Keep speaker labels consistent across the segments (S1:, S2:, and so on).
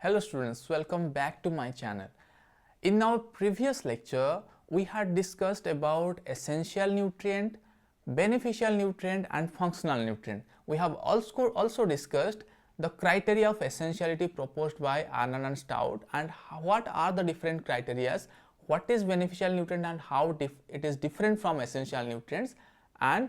S1: Hello students, welcome back to my channel. In our previous lecture, we had discussed about essential nutrient, beneficial nutrient and functional nutrient. We have also discussed the criteria of essentiality proposed by Arnon and Stout and what are the different criteria, what is beneficial nutrient and how it is different from essential nutrients, and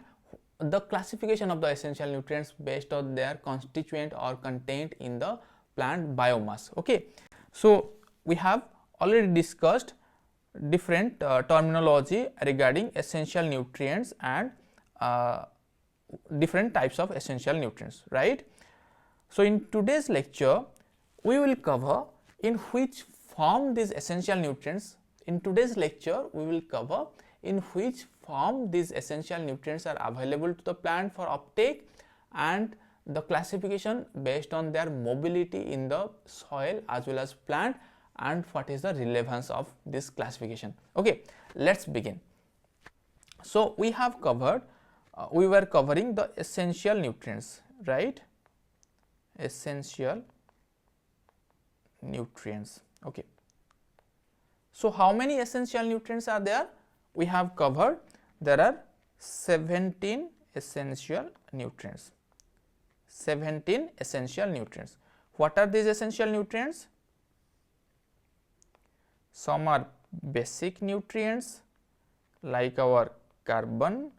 S1: the classification of the essential nutrients based on their constituent or content in the plant biomass. Okay, so we have already discussed different terminology regarding essential nutrients and different types of essential nutrients, right? So in today's lecture we will cover in which form these essential nutrients are available to the plant for uptake, and the classification based on their mobility in the soil as well as plant, and what is the relevance of this classification. Okay, let's begin. So we have covered, we were covering the essential nutrients, right? Essential nutrients. Okay. So how many essential nutrients are there? We have covered there are 17 essential nutrients. 17 essential nutrients. What are these essential nutrients? Some are basic nutrients like our carbon,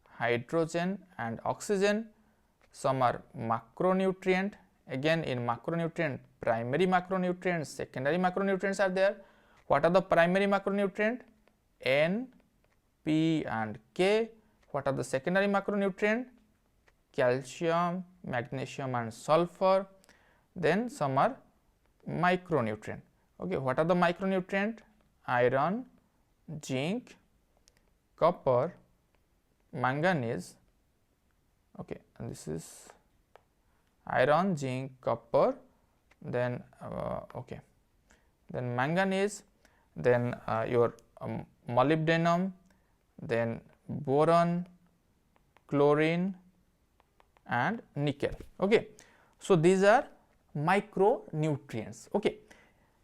S1: hydrogen and oxygen. Some are macronutrient. Again, in macronutrient, primary macronutrients, secondary macronutrients are there. What are the primary macronutrient? N, P and K. What are the secondary macronutrient? Calcium, magnesium and sulfur. Then some are micronutrient. Okay, what are the micronutrient? Iron, zinc, copper, manganese. Okay, and this is iron, zinc, copper, then then manganese, then your molybdenum, then boron, chlorine and nickel. Okay, so these are micronutrients. Okay,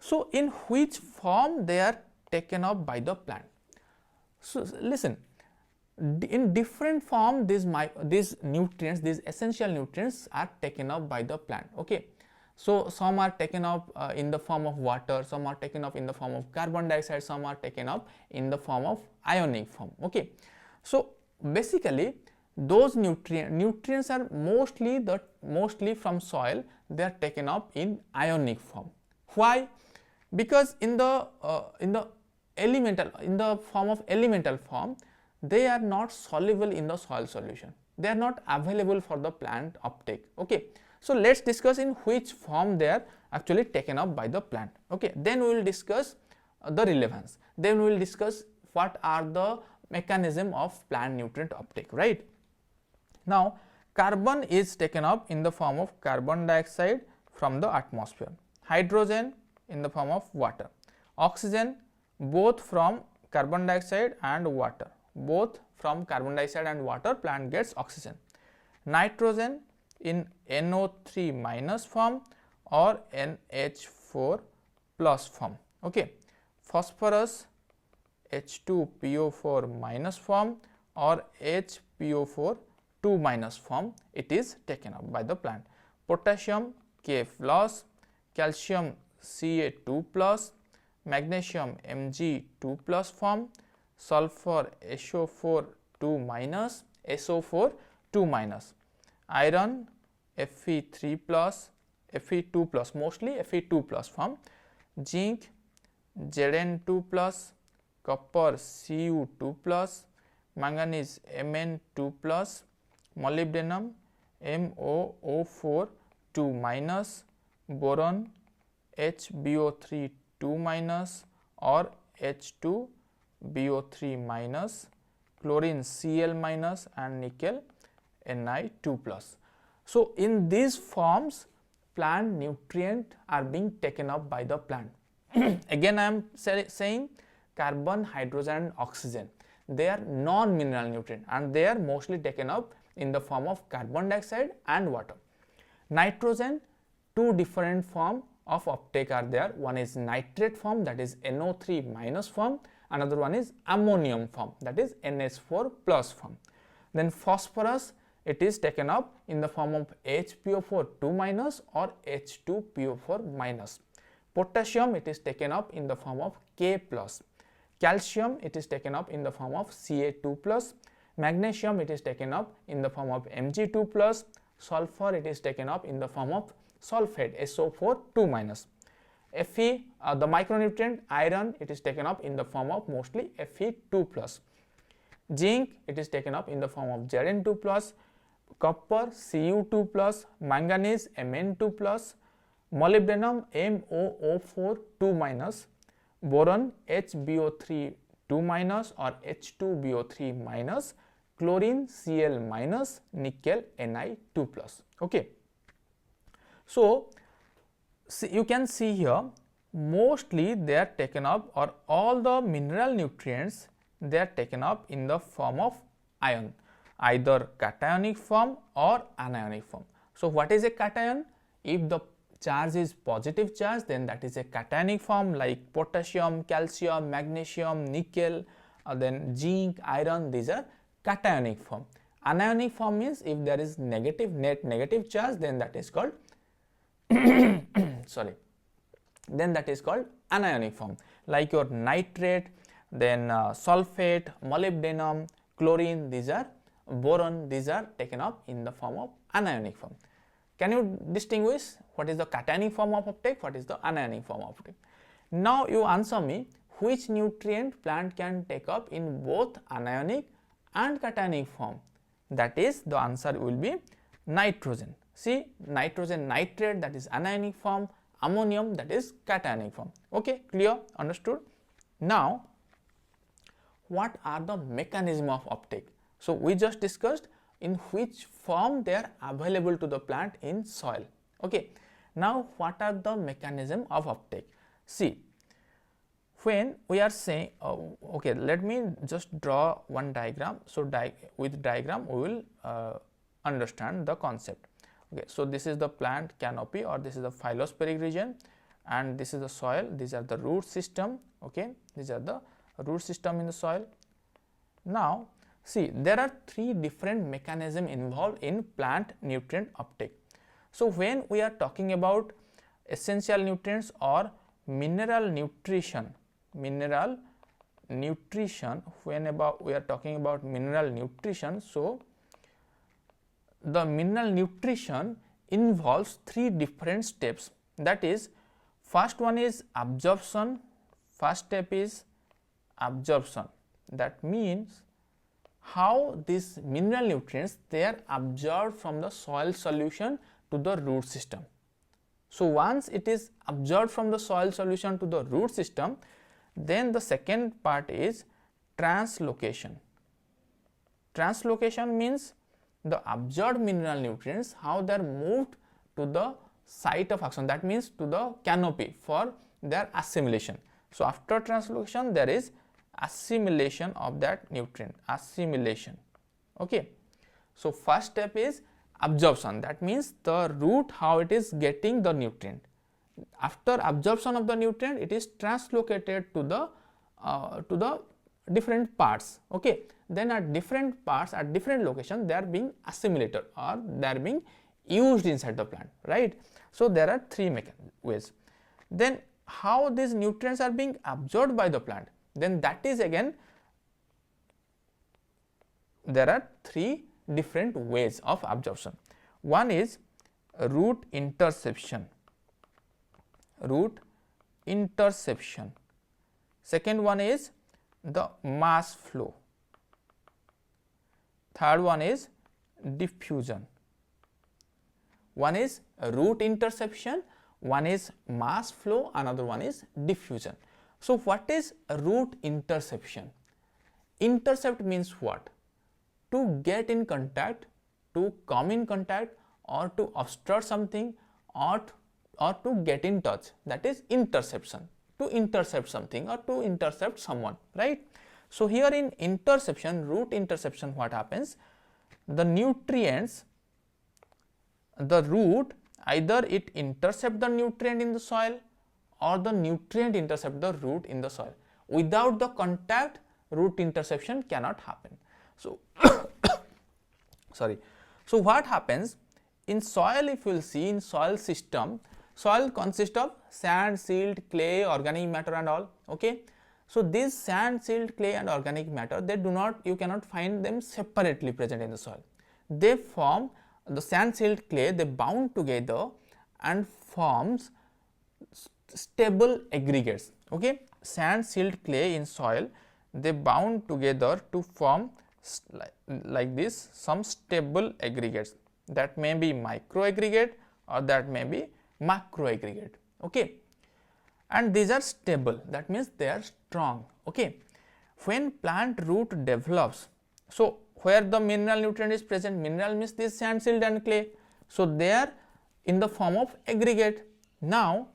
S1: so in which form they are taken up by the plant? So listen, in different form these nutrients, these essential nutrients are taken up by the plant. Okay, so some are taken up in the form of water, some are taken up in the form of carbon dioxide, some are taken up in the form of ionic form. Okay, so basically those nutrients are mostly from soil, they are taken up in ionic form. Why? Because in the form of elemental form, they are not soluble in the soil solution, they are not available for the plant uptake. Okay, so let's discuss in which form they are actually taken up by the plant. Okay, then we will discuss the relevance, then we will discuss what are the mechanism of plant nutrient uptake, right? Now carbon is taken up in the form of carbon dioxide from the atmosphere, hydrogen in the form of water, oxygen both from carbon dioxide and water, plant gets oxygen, nitrogen in NO3 minus form or NH4 plus form. Okay, phosphorus H2PO4 minus form or HPO4 2 minus form, it is taken up by the plant, potassium K plus, calcium Ca2 plus, magnesium Mg2 plus form, sulfur SO4 2 minus, iron Fe3 plus, Fe2 plus, mostly Fe2 plus form, zinc Zn2 plus, copper Cu2 plus, manganese Mn2 plus, molybdenum MoO4 2 minus, boron HbO3 2 minus or H2BO3 minus, chlorine Cl minus and nickel Ni2 plus. So in these forms plant nutrient are being taken up by the plant. Again I am saying carbon, hydrogen and oxygen, they are non-mineral nutrient and they are mostly taken up in the form of carbon dioxide and water. Nitrogen, two different form, of uptake are there. One is nitrate form, that is NO3 minus form. Another one is ammonium form, that is NH4 plus form. Then phosphorus, it is taken up in the form of HPO4 2 minus or H2PO4 minus. Potassium, it is taken up in the form of K plus. Calcium, it is taken up in the form of Ca2 plus. Magnesium, it is taken up in the form of Mg2 plus. Sulfur, it is taken up in the form of sulfate SO4 2 minus. Fe, the micronutrient iron, it is taken up in the form of mostly Fe2 plus. Zinc, it is taken up in the form of Zn2 plus. Copper, Cu2 plus. Manganese, Mn2 plus. Molybdenum, MoO4 2 minus. Boron, HbO3 2 minus or H2BO3 minus. Chlorine, Cl minus. Nickel, Ni2 plus. Okay. So you can see here, mostly they are taken up, or all the mineral nutrients, they are taken up in the form of ion, either cationic form or anionic form. So what is a cation? If the charge is positive charge, then that is a cationic form, like potassium, calcium, magnesium, nickel, then zinc, iron, these are cationic form. Anionic form means if there is negative, net negative charge, then that is called sorry, then that is called anionic form, like your nitrate, then sulfate, molybdenum, chlorine, these are boron, these are taken up in the form of anionic form. Can you distinguish what is the cationic form of uptake, what is the anionic form of uptake? Now you answer me, which nutrient plant can take up in both anionic and cationic form? That is, the answer will be nitrogen. See, nitrogen nitrate, that is anionic form, ammonium, that is cationic form. Okay, clear, understood? Now, what are the mechanism of uptake? So we just discussed in which form they are available to the plant in soil. Okay, now what are the mechanism of uptake? See, when we are saying, okay, let me just draw one diagram. So with diagram we will understand the concept. Okay, so this is the plant canopy, or this is the phylospheric region, and this is the soil. These are the root system. Okay, these are the root system in the soil. Now see, there are three different mechanisms involved in plant nutrient uptake. So when we are talking about essential nutrients or mineral nutrition, whenever we are talking about mineral nutrition, so the mineral nutrition involves three different steps. That is, first one is absorption. First step is absorption. That means how these mineral nutrients, they are absorbed from the soil solution to the root system. So once it is absorbed from the soil solution to the root system, then the second part is translocation. Translocation means the absorbed mineral nutrients, how they are moved to the site of action, that means to the canopy for their assimilation. So after translocation there is assimilation of that nutrient, assimilation. Okay, so first step is absorption, that means the root, how it is getting the nutrient. After absorption of the nutrient, it is translocated to the different parts. Okay, then at different parts, at different locations, they are being assimilated or they are being used inside the plant, right? So there are three ways. Then how these nutrients are being absorbed by the plant, then that is again, there are three different ways of absorption. One is root interception. Root interception. Second one is the mass flow. Third one is diffusion. One is root interception, one is mass flow, another one is diffusion. So what is root interception? Intercept means what? To get in contact, to come in contact, or to obstruct something, or to get in touch, that is interception. To intercept something or to intercept someone, right? So here in interception, root interception, what happens? The nutrients, the root either it intercept the nutrient in the soil or the nutrient intercept the root in the soil. Without the contact, root interception cannot happen. So sorry. So what happens in soil? If you will see, in soil system, soil consists of sand, silt, clay, organic matter and all. Okay. So these sand, silt, clay and organic matter, they do not, you cannot find them separately present in the soil. They form, the sand, silt, clay, they bound together and forms stable aggregates. Okay. Sand, silt, clay in soil, they bound together to form like this some stable aggregates, that may be micro aggregate or that may be macro aggregate. Okay. And these are stable, that means they are strong. Okay. When plant root develops, so where the mineral nutrient is present, mineral means this sand, silt and clay, so they are in the form of aggregate. Now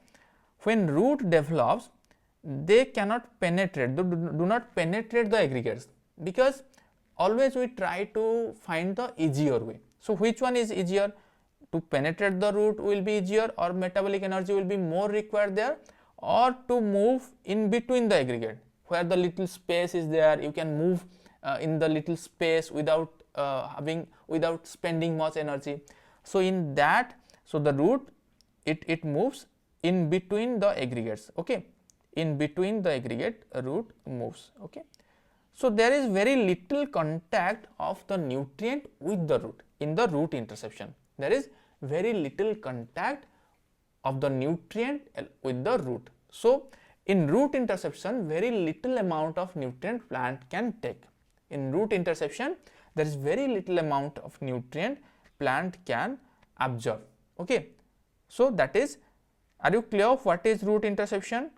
S1: when root develops, they cannot penetrate, they do not penetrate the aggregates, because always we try to find the easier way. So which one is easier? To penetrate the root will be easier, or metabolic energy will be more required there, or to move in between the aggregate where the little space is there, you can move in the little space without without spending much energy. So in that, so the root it moves in between the aggregates. Okay. In between the aggregate, root moves. Okay. So there is very little contact of the nutrient with the root. In the root interception, there is very little contact of the nutrient with the root. So in root interception, very little amount of nutrient plant can take. In root interception, there is very little amount of nutrient plant can absorb. Okay. So that is, are you clear of what is root interception?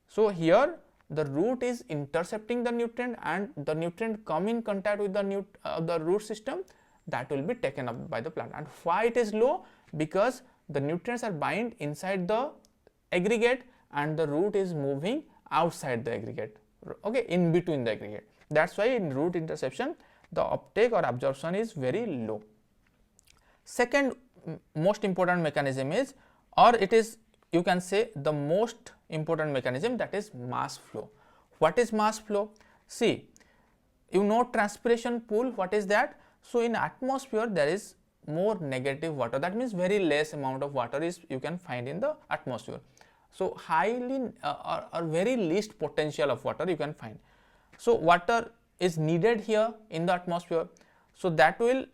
S1: So here the root is intercepting the nutrient, and the nutrient come in contact with the root system, that will be taken up by the plant. And why it is low? Because the nutrients are bind inside the aggregate and the root is moving outside the aggregate. Okay, in between the aggregate. That's why in root interception the uptake or absorption is very low. Second most important mechanism is, or it is, you can say, the most important mechanism, that is mass flow. What is mass flow? See, you know transpiration pool, what is that? So in atmosphere there is more negative water, that means very less amount of water is you can find in the atmosphere. So highly or very least potential of water you can find. So water is needed here in the atmosphere, so that will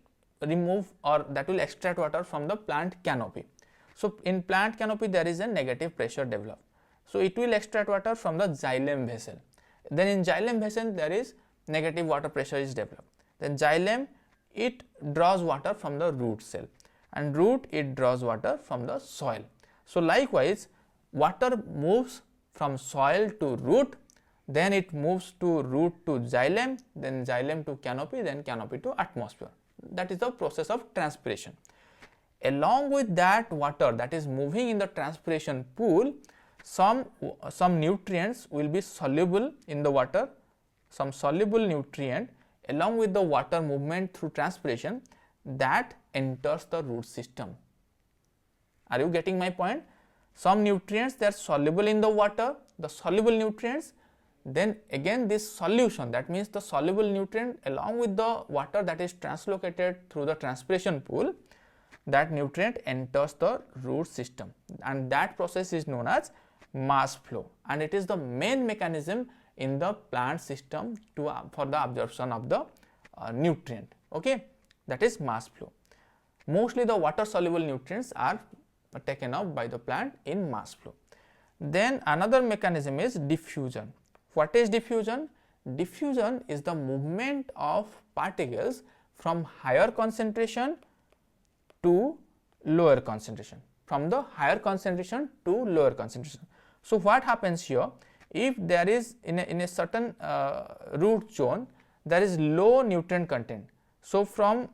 S1: remove or that will extract water from the plant canopy. So in plant canopy there is a negative pressure developed, so it will extract water from the xylem vessel. Then in xylem vessel there is negative water pressure is developed. Then xylem, it draws water from the root cell, and root, it draws water from the soil. So likewise water moves from soil to root, then it moves to root to xylem, then xylem to canopy, then canopy to atmosphere. That is the process of transpiration. Along with that water that is moving in the transpiration pool, some nutrients will be soluble in the water, some soluble nutrient along with the water movement through transpiration, that enters the root system. Are you getting my point? Some nutrients, they are soluble in the water, the soluble nutrients, then again this solution, that means the soluble nutrient along with the water that is translocated through the transpiration pool, that nutrient enters the root system, and that process is known as mass flow, and it is the main mechanism in the plant system for the absorption of the nutrient. Okay, that is mass flow. Mostly the water soluble nutrients are taken up by the plant in mass flow. Then another mechanism is diffusion. What is diffusion? Diffusion is the movement of particles from higher concentration to lower concentration, from the higher concentration to lower concentration. So what happens here? If there is in a certain root zone there is low nutrient content, so from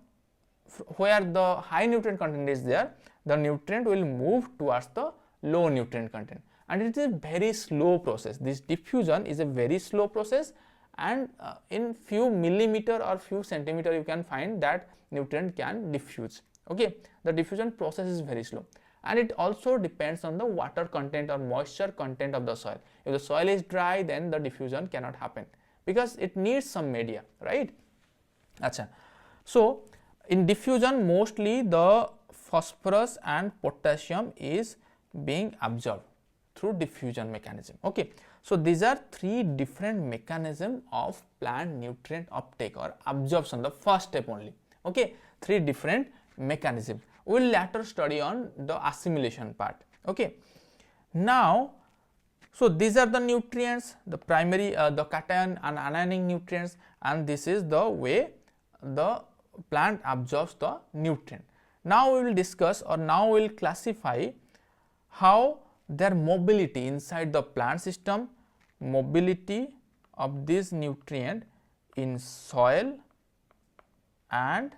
S1: where the high nutrient content is there, the nutrient will move towards the low nutrient content, and it is a very slow process. This diffusion is a very slow process, and in few millimeter or few centimeter you can find that nutrient can diffuse. Okay, the diffusion process is very slow, and it also depends on the water content or moisture content of the soil. If the soil is dry, then the diffusion cannot happen because it needs some media, right? Acha. So in diffusion, mostly the phosphorus and potassium is being absorbed through diffusion mechanism. Okay, so these are three different mechanisms of plant nutrient uptake or absorption, the first step only. Okay, three different mechanisms. We will later study on the assimilation part. Okay, now so these are the nutrients, the primary, the cation and anionic nutrients, and this is the way the plant absorbs the nutrient. Now we will discuss, or now we will classify how their mobility inside the plant system, mobility of this nutrient in soil and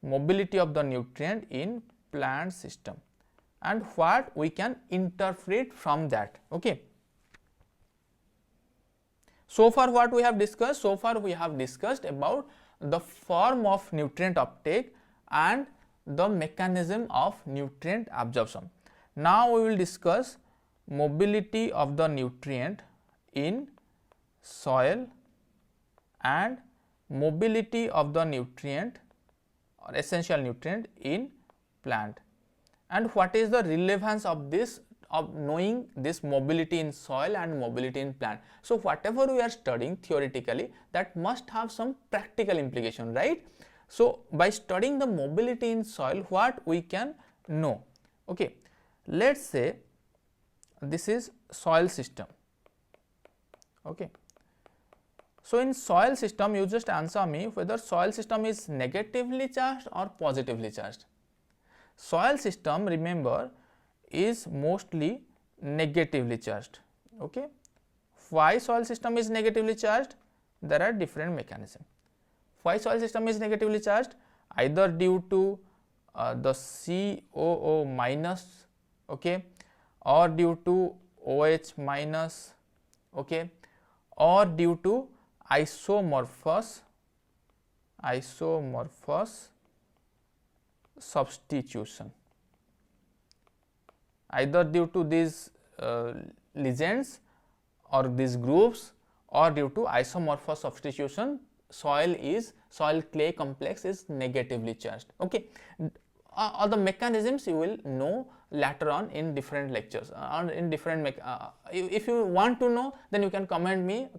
S1: mobility of the nutrient in plant system, and what we can interpret from that. Okay. So far what we have discussed? So far we have discussed about the form of nutrient uptake and the mechanism of nutrient absorption. Now we will discuss mobility of the nutrient in soil and mobility of the nutrient or essential nutrient in plant, and what is the relevance of this, of knowing this mobility in soil and mobility in plant. So whatever we are studying theoretically, that must have some practical implication, right? So by studying the mobility in soil, what we can know? Okay, let's say this is soil system. Okay, so in soil system, you just answer me whether soil system is negatively charged or positively charged. Soil system, remember, is mostly negatively charged. Okay, why soil system is negatively charged? There are different mechanisms. Why soil system is negatively charged? Either due to the COO minus, okay, or due to OH minus, okay, or due to isomorphous substitution. Either due to these legends or these groups, or due to isomorphous substitution, soil clay complex is negatively charged. Okay, all the mechanisms you will know later on in different lectures, in different if you want to know, then you can comment me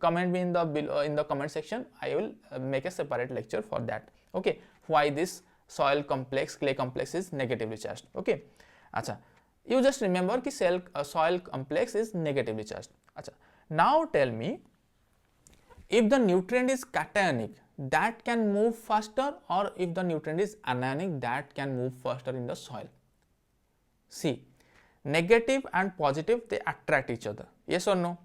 S1: in the below, in the comment section. I will make a separate lecture for that. Okay, why this soil complex, clay complex is negatively charged. Okay, acha, you just remember ki soil complex is negatively charged. Acha, now tell me, if the nutrient is cationic, that can move faster, or if the nutrient is anionic, that can move faster in the soil. See, negative and positive, they attract each other, yes or no?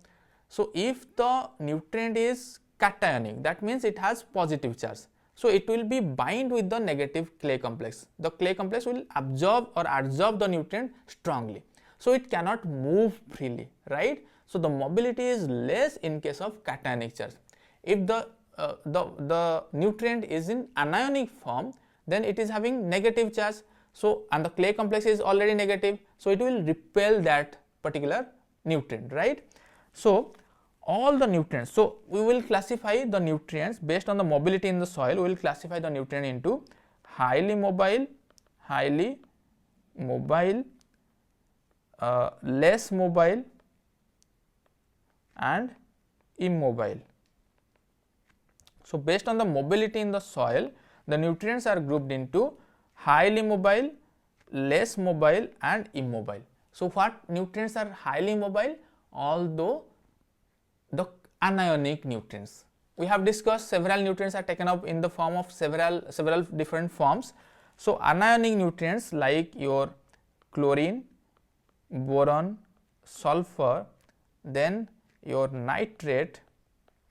S1: So if the nutrient is cationic, that means it has positive charge, so it will be bind with the negative clay complex. The clay complex will absorb or adsorb the nutrient strongly, so it cannot move freely, right? So the mobility is less in case of cationic charge. If the nutrient is in anionic form, then it is having negative charge, so and the clay complex is already negative, so it will repel that particular nutrient, right? So all the nutrients, so we will classify the nutrients based on the mobility in the soil. We will classify the nutrient into highly mobile, less mobile and immobile. So based on the mobility in the soil, the nutrients are grouped into highly mobile, less mobile and immobile. So what nutrients are highly mobile? Although the anionic nutrients. We have discussed several nutrients are taken up in the form of several different forms. So anionic nutrients like your chlorine, boron, sulfur, then your nitrate,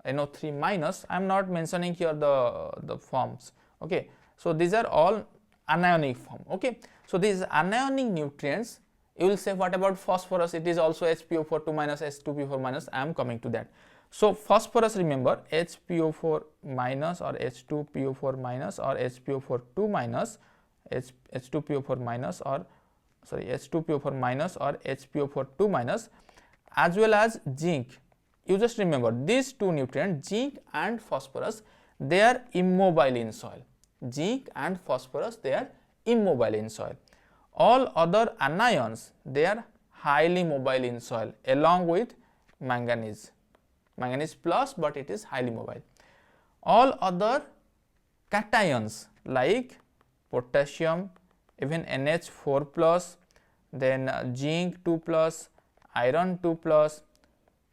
S1: NO3 minus. I am not mentioning here the forms. Okay, so these are all anionic form. Okay, so these anionic nutrients, you will say, what about phosphorus? It is also HPO4 2 minus, H2PO4 minus. I am coming to that. So phosphorus, remember, HPO4 minus or H2PO4 minus or HPO4 2 minus, H2PO4 minus or H2PO4 minus or HPO4 2 minus, as well as zinc. You just remember these two nutrients, zinc and phosphorus, they are immobile in soil. Zinc and phosphorus, they are immobile in soil. All other anions, they are highly mobile in soil along with manganese. Manganese plus, but it is highly mobile. All other cations like potassium, even NH4 plus, then zinc 2 plus, iron 2 plus,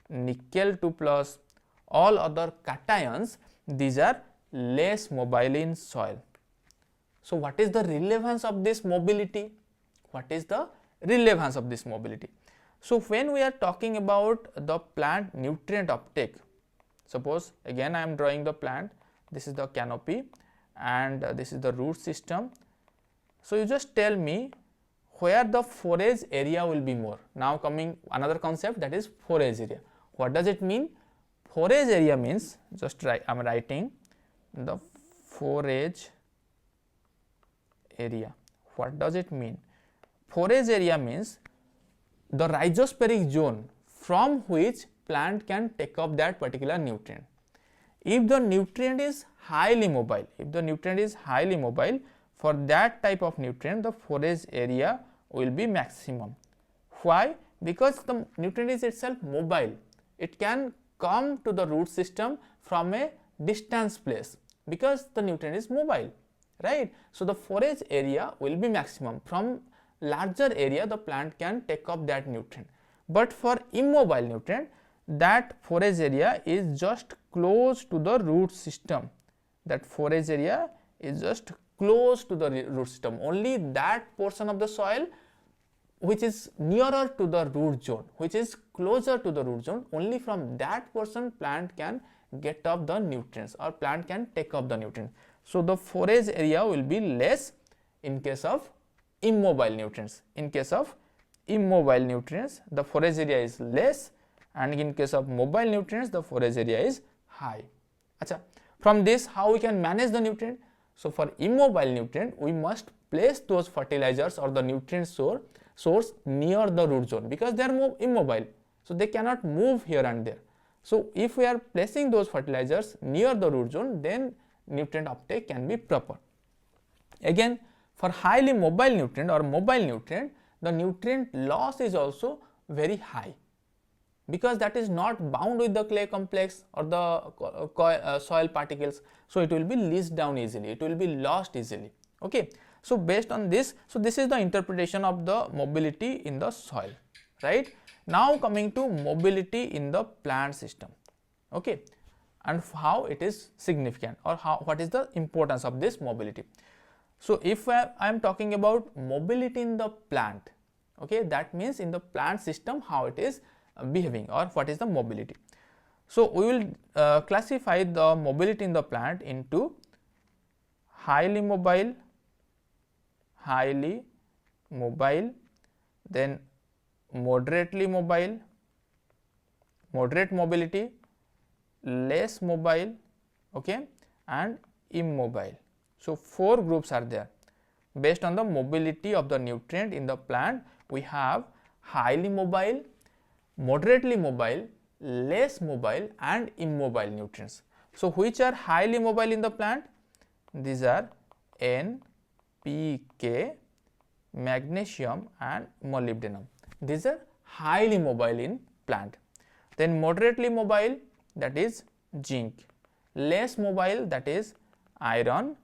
S1: nickel 2 plus, all other cations, these are less mobile in soil. So what is the relevance of this mobility? What is the relevance of this mobility? So when we are talking about the plant nutrient uptake, suppose again I am drawing the plant, this is the canopy and this is the root system. So you just tell me where the forage area will be more. Now coming another concept, that is forage area. What does it mean? Forage area means, just I am writing the forage area. What does it mean? Forage area means the rhizosporic zone from which plant can take up that particular nutrient. If the nutrient is highly mobile, for that type of nutrient, the forage area will be maximum. Why? Because the nutrient is itself mobile. It can come to the root system from a distance place because the nutrient is mobile, right? So the forage area will be maximum. From larger area the plant can take up that nutrient. But for immobile nutrient, that forage area is just close to the root system. That forage area is just close to the root system. Only that portion of the soil which is nearer to the root zone, which is closer to the root zone, only from that portion plant can get up the nutrients or plant can take up the nutrients. So the forage area will be less in case of immobile nutrients. In case of immobile nutrients, the forage area is less, and in case of mobile nutrients, the forage area is high. Achha. From this, how we can manage the nutrient? So for immobile nutrient, we must place those fertilizers or the nutrient source near the root zone because they are immobile, so they cannot move here and there. So if we are placing those fertilizers near the root zone, then nutrient uptake can be proper. Again, for highly mobile nutrient or mobile nutrient, the nutrient loss is also very high because that is not bound with the clay complex or the soil particles, so it will be leached down easily, it will be lost easily. Okay. So based on this, so this is the interpretation of the mobility in the soil, right? Now coming to mobility in the plant system, okay, and how it is significant or what is the importance of this mobility. So if I am talking about mobility in the plant, okay, that means in the plant system how it is behaving or what is the mobility. So we will classify the mobility in the plant into highly mobile, then moderately mobile, moderate mobility, less mobile, okay, and immobile. So 4 groups are there. Based on the mobility of the nutrient in the plant, we have highly mobile, moderately mobile, less mobile and immobile nutrients. So which are highly mobile in the plant? These are N, P, K, magnesium and molybdenum. These are highly mobile in plant. Then moderately mobile, that is zinc. Less mobile, that is iron,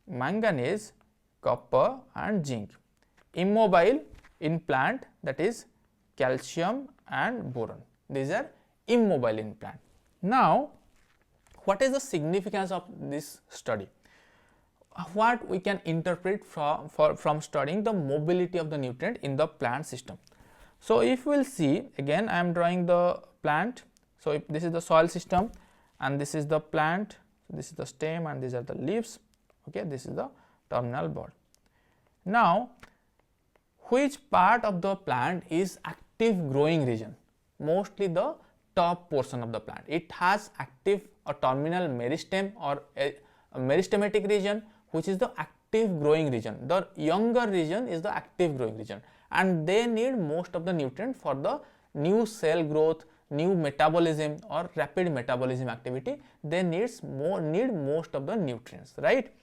S1: manganese, copper and zinc. Immobile in plant, that is calcium and boron. These are immobile in plant. Now, what is the significance of this study? What we can interpret from studying the mobility of the nutrient in the plant system. So if we will see, again I am drawing the plant. So if this is the soil system and this is the plant, this is the stem and these are the leaves, okay, this is the terminal bud. Now which part of the plant is active growing region? Mostly the top portion of the plant. It has active or terminal meristem or a meristematic region, which is the active growing region. The younger region is the active growing region, and they need most of the nutrient for the new cell growth, new metabolism or rapid metabolism activity. They need most of the nutrients, right,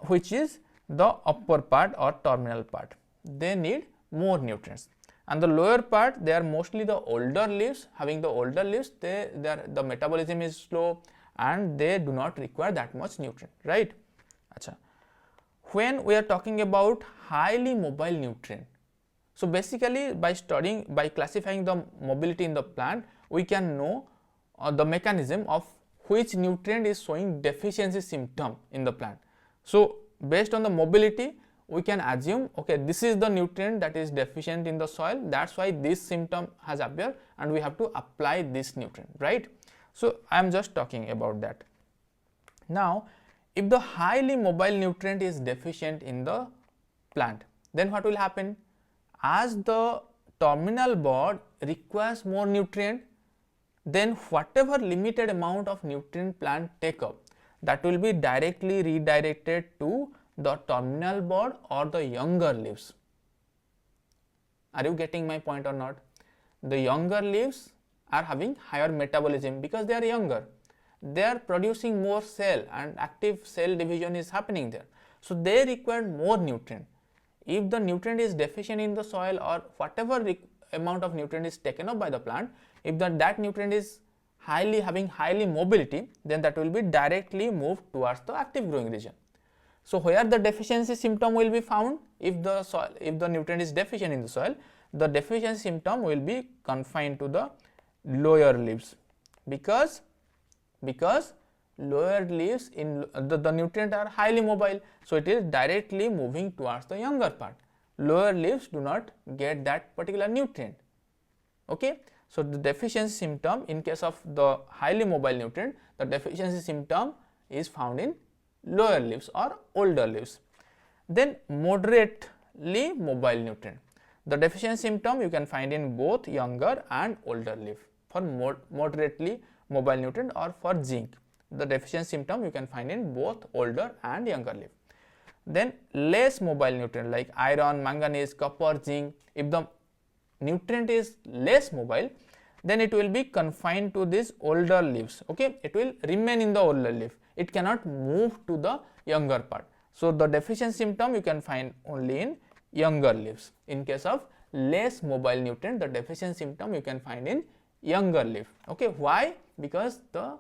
S1: which is the upper part or terminal part. They need more nutrients. And the lower part, they are mostly the older leaves. Having the older leaves, the metabolism is slow and they do not require that much nutrient, right? Achha. When we are talking about highly mobile nutrient, so basically by classifying the mobility in the plant, we can know the mechanism of which nutrient is showing deficiency symptom in the plant. So based on the mobility, we can assume, okay, this is the nutrient that is deficient in the soil, that's why this symptom has appeared and we have to apply this nutrient, right? So I am just talking about that. Now if the highly mobile nutrient is deficient in the plant, then what will happen? As the terminal bud requires more nutrient, then whatever limited amount of nutrient plant take up, that will be directly redirected to the terminal bud or the younger leaves. Are you getting my point or not? The younger leaves are having higher metabolism because they are younger. They are producing more cell and active cell division is happening there. So they require more nutrient. If the nutrient is deficient in the soil or whatever amount of nutrient is taken up by the plant, if that nutrient is having highly mobility, then that will be directly moved towards the active growing region. So where the deficiency symptom will be found? If the nutrient is deficient in the soil, the deficiency symptom will be confined to the lower leaves, because lower leaves in the nutrient are highly mobile, so it is directly moving towards the younger part. Lower leaves do not get that particular nutrient. Okay, so the deficiency symptom in case of the highly mobile nutrient, the deficiency symptom is found in lower leaves or older leaves. Then moderately mobile nutrient, the deficiency symptom you can find in both younger and older leaf. For moderately mobile nutrient or for zinc, the deficiency symptom you can find in both older and younger leaf. Then less mobile nutrient like iron, manganese, copper, zinc, if the nutrient is less mobile, then it will be confined to these older leaves. Okay, it will remain in the older leaf, it cannot move to the younger part. So the deficiency symptom you can find only in younger leaves. In case of less mobile nutrient, the deficiency symptom you can find in younger leaf. Okay, why? Because the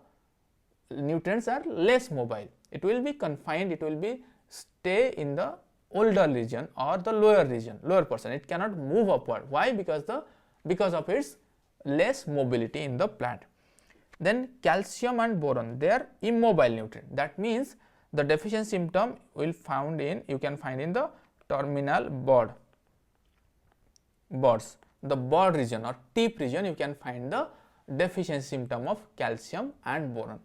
S1: nutrients are less mobile, it will be confined, it will be stay in the older region or the lower portion, it cannot move upward. Why? Because of its less mobility in the plant. Then calcium and boron, they are immobile nutrient, that means the deficiency symptom you can find in the terminal buds, the bud region or tip region, you can find the deficiency symptom of calcium and boron.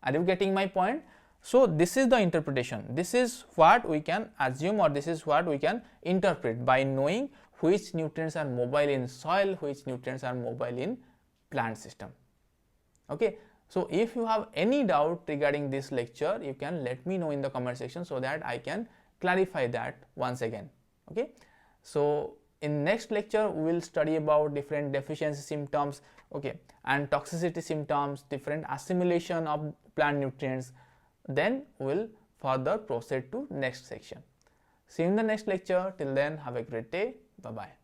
S1: Are you getting my point? So this is the interpretation, this is what we can assume or this is what we can interpret by knowing which nutrients are mobile in soil, which nutrients are mobile in plant system. Okay, so if you have any doubt regarding this lecture, you can let me know in the comment section so that I can clarify that once again. Okay, so in next lecture we will study about different deficiency symptoms, okay, and toxicity symptoms, different assimilation of plant nutrients. Then we will further proceed to next section. See you in the next lecture. Till then, have a great day. Bye bye.